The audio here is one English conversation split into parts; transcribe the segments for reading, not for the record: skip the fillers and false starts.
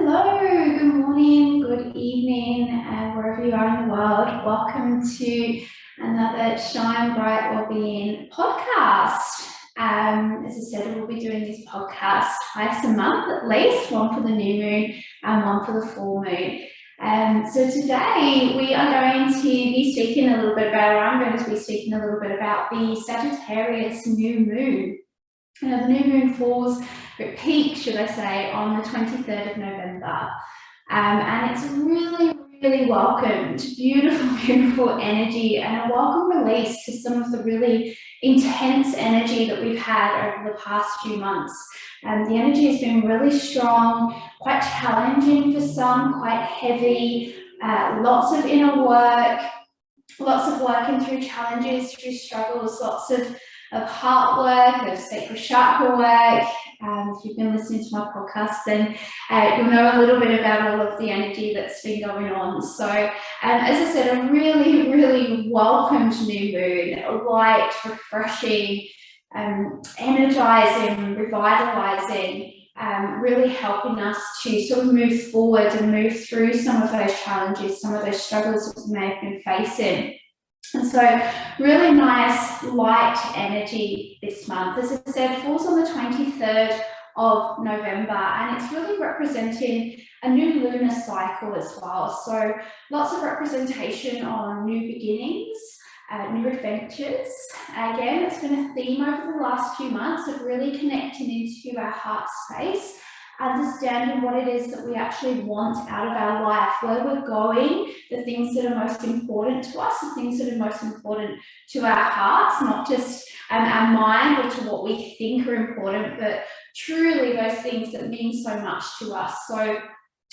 Hello, good morning, good evening, and wherever you are in the world, welcome to another Shine Bright Wellbeing podcast. As I said, we'll be doing this podcast twice a month at least, one for the new moon and one for the full moon. So today we are going to be speaking a little bit about, or I'm going to be speaking a little bit about the Sagittarius New Moon. The new moon falls, it peaks, should I say, on the 23rd of November. And it's really welcomed, beautiful energy, and a welcome release to some of the really intense energy that we've had over the past few months. The energy has been really strong, quite challenging for some, quite heavy, lots of inner work, lots of working through challenges, through struggles, lots of heart work, of sacral chakra work. If you've been listening to my podcast, then you'll know a little bit about all of the energy that's been going on. So, as I said, a really welcomed new moon, a light, refreshing, energizing, revitalizing, really helping us to sort of move forward and move through some of those challenges, some of those struggles that we may have been facing. And so really nice light energy this month. As I said, falls on the 23rd of November, and it's really representing a new lunar cycle as well. So lots of representation on new beginnings, new adventures. Again, it's been a theme over the last few months of really connecting into our heart space, understanding what it is that we actually want out of our life, where we're going, the things that are most important to us, the things that are most important to our hearts, not just our mind or to what we think are important, but truly those things that mean so much to us. So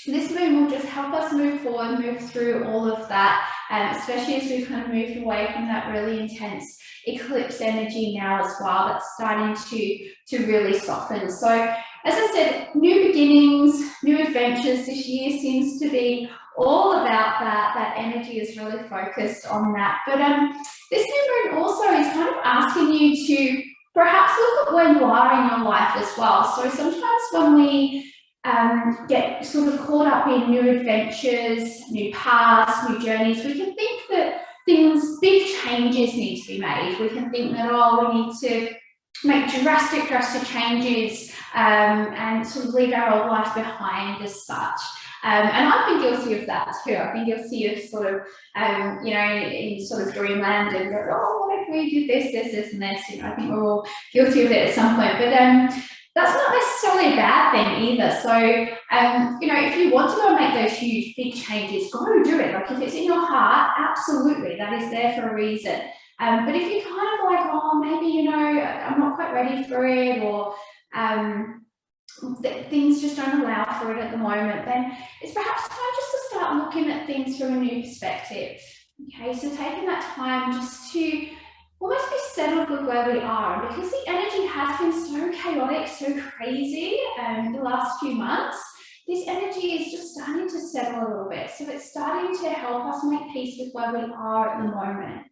this moon will just help us move forward, move through all of that, especially as we've kind of moved away from that really intense eclipse energy now as well. That's starting to really soften. So as I said, new beginnings, new adventures. This year seems to be all about that. That energy is really focused on that. But this new moon also is kind of asking you to perhaps look at where you are in your life as well. So sometimes when we get sort of caught up in new adventures, new paths, new journeys, we can think that big changes need to be made. We can think that, oh, we need to make drastic changes and sort of leave our old life behind as such. And I've been guilty of that too. I've been guilty of sort of, in sort of dreamland and go, oh, what if we did this, and this? I think we're all guilty of it at some point. But that's not necessarily a bad thing either. So, if you want to go and make those huge, big changes, go do it. Like if it's in your heart, absolutely, that is there for a reason. But if you're kind of like, oh, maybe, I'm not quite ready for it, or things just don't allow for it at the moment, then it's perhaps time just to start looking at things from a new perspective. Okay, so taking that time just to almost be settled with where we are. And because the energy has been so chaotic, so crazy the last few months, this energy is just starting to settle a little bit. So it's starting to help us make peace with where we are at the moment.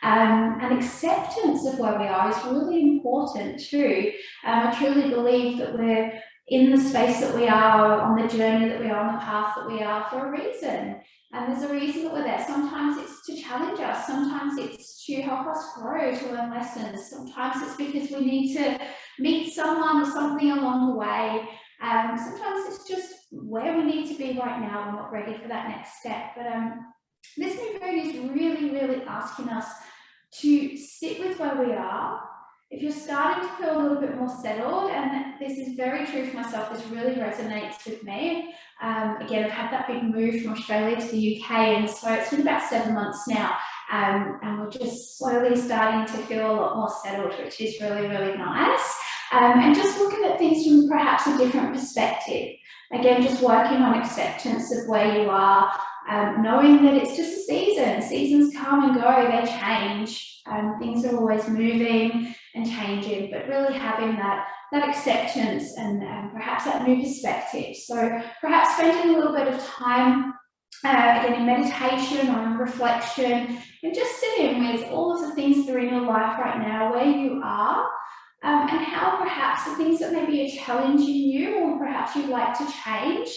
And acceptance of where we are is really important too. I truly believe that we're in the space that we are, on the journey that we are, on the path that we are for a reason. And there's a reason that we're there. Sometimes it's to challenge us. Sometimes it's to help us grow, to learn lessons. Sometimes it's because we need to meet someone or something along the way. Sometimes it's just where we need to be right now. We're not ready for that next step. But this new moon is really asking us to sit with where we are. If you're starting to feel a little bit more settled, and this is very true for myself, this really resonates with me. Again, I've had that big move from Australia to the UK, and so it's been about 7 months now, and we're just slowly starting to feel a lot more settled, which is really nice. And just looking at things from perhaps a different perspective. Again, just working on acceptance of where you are, knowing that it's just a season. Seasons come and go, they change. Things are always moving and changing, but really having that acceptance and perhaps that new perspective. So perhaps spending a little bit of time again in meditation or in reflection, and just sitting with all of the things that are in your life right now, where you are, and how perhaps the things that maybe are challenging you or perhaps you'd like to change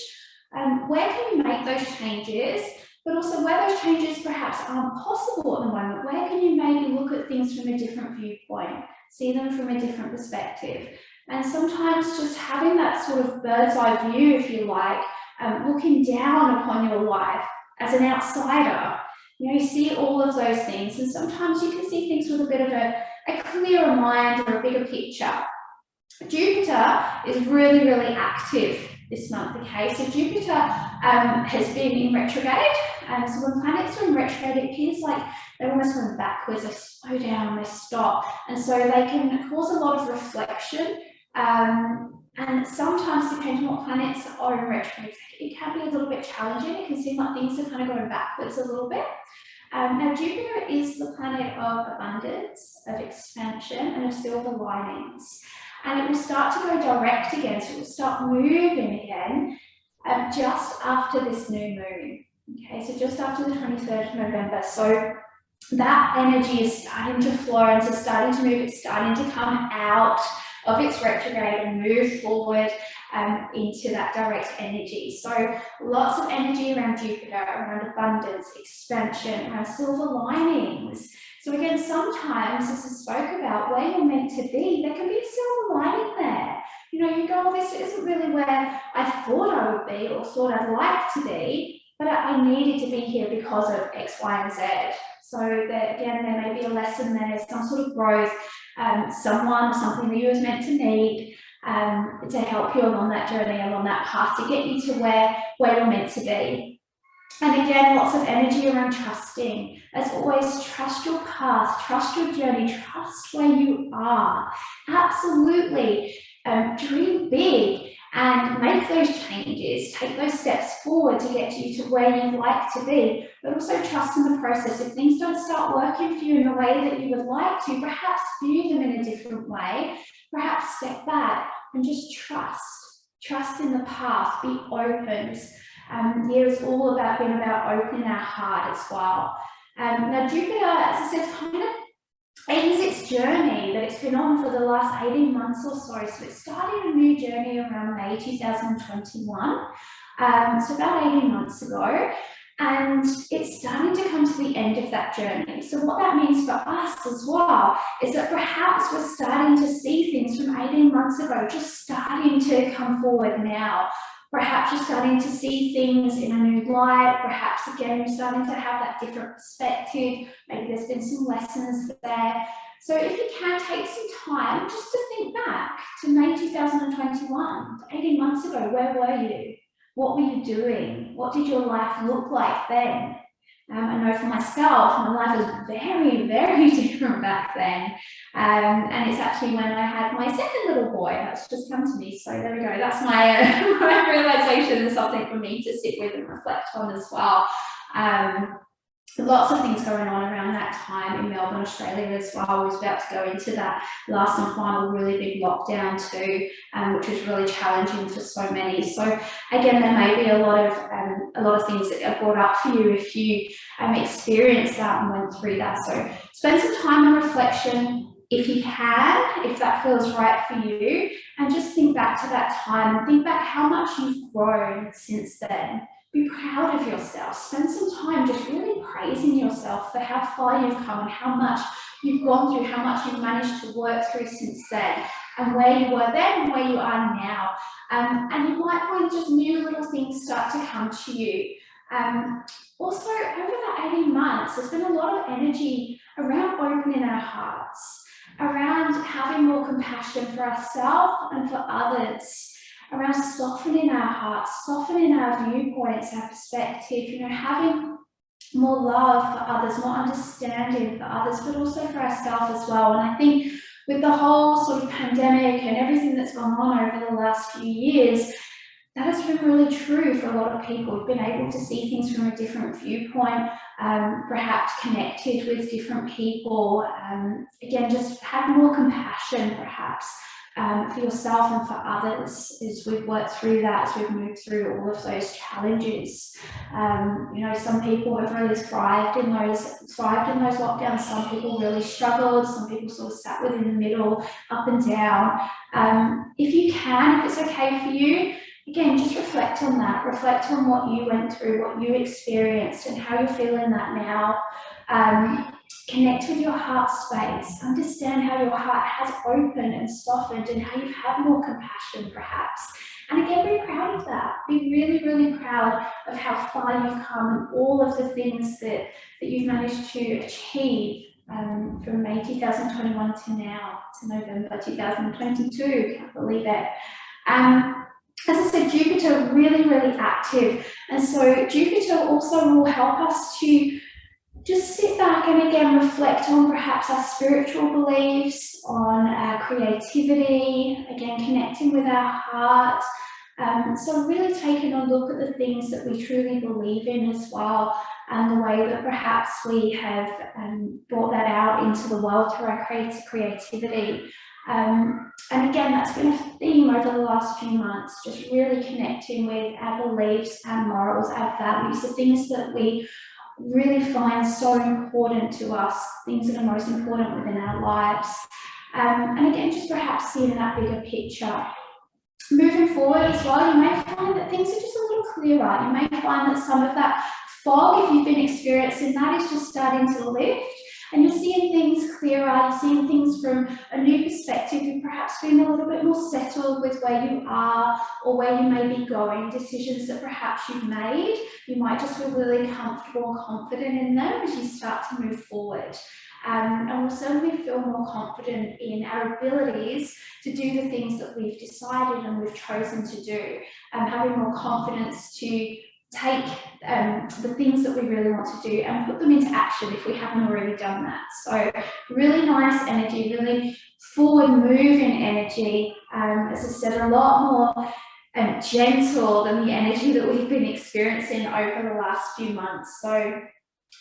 Where can you make those changes? But also where those changes perhaps aren't possible at the moment, where can you maybe look at things from a different viewpoint, see them from a different perspective? And sometimes just having that sort of bird's eye view, if you like, looking down upon your life as an outsider, you see all of those things, and sometimes you can see things with a bit of a clearer mind or a bigger picture. Jupiter is really, really active this month, okay? So Jupiter has been in retrograde, and so when planets are in retrograde, it appears like they're almost going backwards, they slow down, they stop, and so they can cause a lot of reflection, and sometimes, depending on what planets are in retrograde, it can be a little bit challenging. It can seem like things are kind of going backwards a little bit. Now, Jupiter is the planet of abundance, of expansion, and of silver linings. And it will start to go direct again, so it will start moving again just after this new moon. Okay, so just after the 23rd of November. So that energy is starting to flow, and so starting to move, it's starting to come out of its retrograde and move forward into that direct energy. So lots of energy around Jupiter, around abundance, expansion, around silver linings. So again, sometimes, as I spoke about, where you're meant to be, there can be a silver lining there. You go, oh, this isn't really where I thought I would be or thought I'd like to be, but I needed to be here because of X, Y, and Z. So that, again, there may be a lesson there, some sort of growth, something that you was meant to meet to help you along that journey, along that path, to get you to where you're meant to be. And again, lots of energy around trusting. As always, trust your path, trust your journey, trust where you are. Absolutely. Dream big and make those changes, take those steps forward to get you to where you'd like to be, but also trust in the process. If things don't start working for you in the way that you would like to, perhaps view them in a different way, perhaps step back and just trust in the path, be open. Here is all about being about opening our heart as well. Now Jupiter, as I said, kind of ends its journey that it's been on for the last 18 months or so. So it started a new journey around May 2021, so about 18 months ago, and it's starting to come to the end of that journey. So what that means for us as well is that perhaps we're starting to see things from 18 months ago just starting to come forward now. Perhaps you're starting to see things in a new light. Perhaps, again, you're starting to have that different perspective. Maybe there's been some lessons there. So if you can, take some time just to think back to May 2021, 18 months ago. Where were you? What were you doing? What did your life look like then? I know for myself, my life was very, very different back then. And it's actually when I had my second little boy that's just come to me. So there we go. That's my, my realization, and something for me to sit with and reflect on as well. Lots of things going on around that time in Melbourne, Australia as well. We was about to go into that last and final really big lockdown too, which was really challenging for so many. So again, there may be a lot of things that are brought up for you if you experienced that and went through that. So spend some time in reflection if you can, if that feels right for you, and just think back to that time and think back how much you've grown since then. Be proud of yourself. Spend some time just really praising yourself for how far you've come and how much you've gone through, how much you've managed to work through since then, and where you were then and where you are now. And you might find just new little things start to come to you. Also, over that 18 months, there's been a lot of energy around opening our hearts, around having more compassion for ourselves and for others, around softening our hearts, softening our viewpoints, our perspective, having more love for others, more understanding for others, but also for ourselves as well. And I think with the whole sort of pandemic and everything that's gone on over the last few years, that has been really true for a lot of people. We've been able to see things from a different viewpoint, perhaps connected with different people. Again, just have more compassion perhaps for yourself and for others as we've worked through that, as we've moved through all of those challenges. Some people have really thrived in those lockdowns. Some people really struggled. Some people sort of sat within the middle, up and down. If you can, if it's okay for you, again, just reflect on that. Reflect on what you went through, what you experienced, and how you're feeling that now. Connect with your heart space. Understand how your heart has opened and softened and how you've had more compassion, perhaps. And again, be proud of that. Be really, really proud of how far you've come and all of the things that you've managed to achieve from May 2021 to now, to November 2022. Can't believe it. As I said, Jupiter really, really active. And so Jupiter also will help us to just sit back and again reflect on perhaps our spiritual beliefs, on our creativity, again connecting with our heart. So really taking a look at the things that we truly believe in as well, and the way that perhaps we have brought that out into the world through our creativity. And again, that's been a theme over the last few months, just really connecting with our beliefs, our morals, our values, the things that we really find so important to us, things that are most important within our lives. And again, just perhaps seeing that bigger picture. Moving forward as well, you may find that things are just a little clearer. You may find that some of that fog, if you've been experiencing that, is just starting to lift. And you're seeing things clearer, you're seeing things from a new perspective, you've perhaps been a little bit more settled with where you are or where you may be going, decisions that perhaps you've made. You might just feel really comfortable and confident in them as you start to move forward. And we'll certainly feel more confident in our abilities to do the things that we've decided and we've chosen to do, having more confidence to take the things that we really want to do and put them into action if we haven't already done that. So really nice energy, really forward moving energy. As I said, a lot more gentle than the energy that we've been experiencing over the last few months. So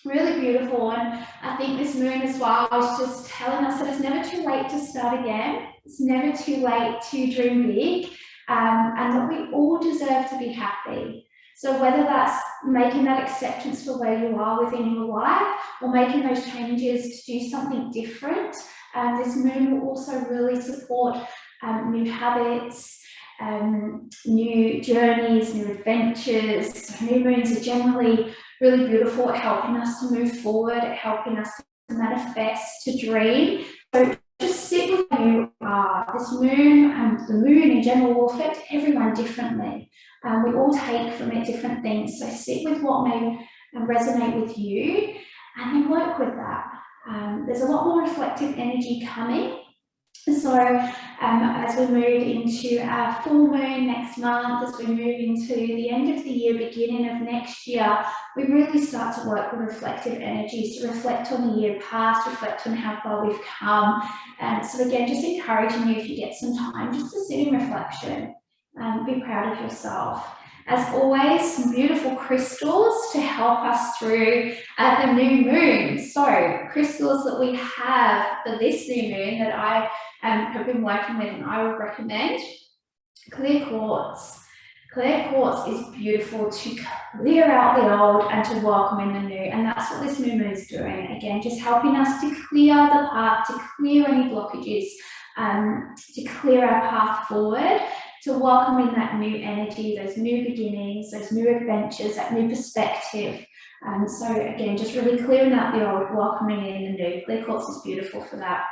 really beautiful. And I think this moon as well is just telling us that it's never too late to start again. It's never too late to dream big, and that we all deserve to be happy. So whether that's making that acceptance for where you are within your life or making those changes to do something different, this moon will also really support new habits, new journeys, new adventures. New moons are generally really beautiful at helping us to move forward, at helping us to manifest, to dream. So just sit with where you are. This moon and the moon in general will affect everyone differently. We all take from it different things. So sit with what may resonate with you and then work with that. There's a lot more reflective energy coming. So as we move into our full moon next month, as we move into the end of the year, beginning of next year, we really start to work with reflective energies, to reflect on the year past, reflect on how far we've come. So again, just encouraging you, if you get some time, just to sit in reflection. Be proud of yourself. As always, some beautiful crystals to help us through the new moon. So crystals that we have for this new moon that I have been working with and I would recommend. Clear quartz. Clear quartz is beautiful to clear out the old and to welcome in the new, and that's what this new moon is doing. Again, just helping us to clear the path, to clear any blockages, to clear our path forward, to welcome in that new energy, those new beginnings, those new adventures, that new perspective. So again, just really clearing out the old, welcoming in the new. Clear quartz is beautiful for that.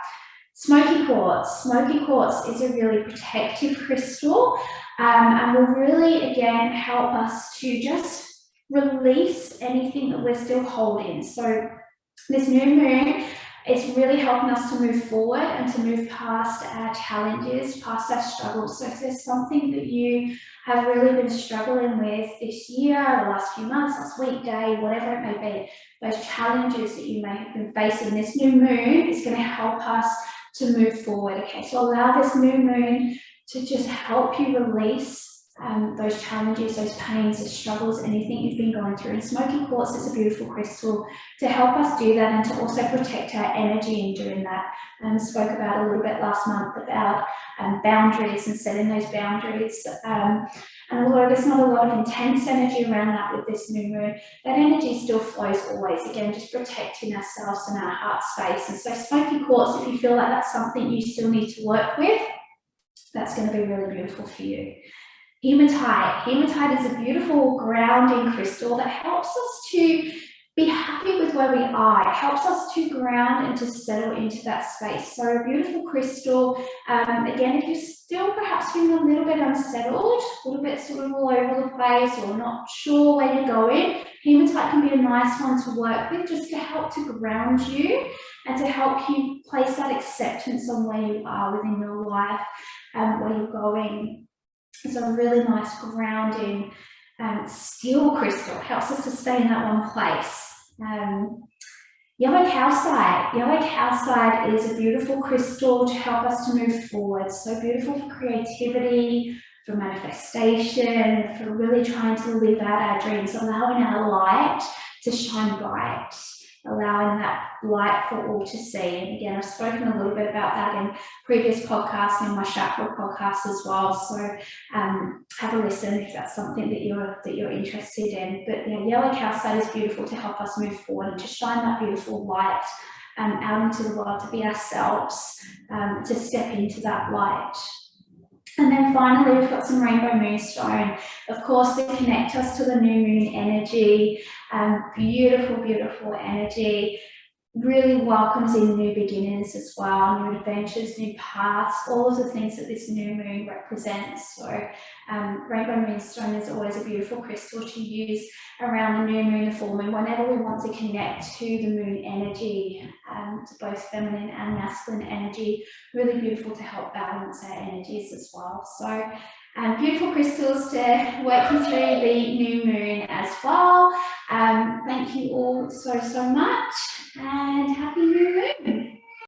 Smoky quartz. Smoky quartz is a really protective crystal, and will really, again, help us to just release anything that we're still holding. So this new moon, it's really helping us to move forward and to move past our challenges, past our struggles. So if there's something that you have really been struggling with this year, the last few months, last week, day, whatever it may be, those challenges that you may have been facing, this new moon is going to help us to move forward. Okay, so allow this new moon to just help you release those challenges, those pains, those struggles, anything you've been going through. And smoky quartz is a beautiful crystal to help us do that and to also protect our energy in doing that. Spoke about a little bit last month about boundaries and setting those boundaries. And although there's not a lot of intense energy around that with this new moon, that energy still flows always. Again, just protecting ourselves and our heart space. And so smoky quartz, if you feel like that's something you still need to work with, that's going to be really beautiful for you. Hematite. Hematite is a beautiful grounding crystal that helps us to be happy with where we are. It helps us to ground and to settle into that space. So a beautiful crystal. Again, if you're still perhaps feeling a little bit unsettled, a little bit sort of all over the place or not sure where you're going, hematite can be a nice one to work with just to help to ground you and to help you place that acceptance on where you are within your life and where you're going. It's a really nice grounding steel crystal, helps us to stay in that one place. Yellow calcite. Yellow calcite is a beautiful crystal to help us to move forward. So beautiful for creativity, for manifestation, for really trying to live out our dreams, allowing our light to shine bright, allowing that light for all to see. And again, I've spoken a little bit about that in previous podcasts and my chakra podcast as well. So have a listen if that's something that you're interested in. But yeah, yellow calcite is beautiful to help us move forward and to shine that beautiful light out into the world, to be ourselves, to step into that light. And then finally, we've got some rainbow moonstone. Of course, they connect us to the new moon energy. Beautiful, beautiful energy. Really welcomes in new beginnings as well, new adventures, new paths, all of the things that this new moon represents. So rainbow moonstone is always a beautiful crystal to use around the new moon and full moon whenever we want to connect to the moon energy, to both feminine and masculine energy. Really beautiful to help balance our energies as well. So beautiful crystals to work you through the new moon as well. Thank you all so much and happy new moon.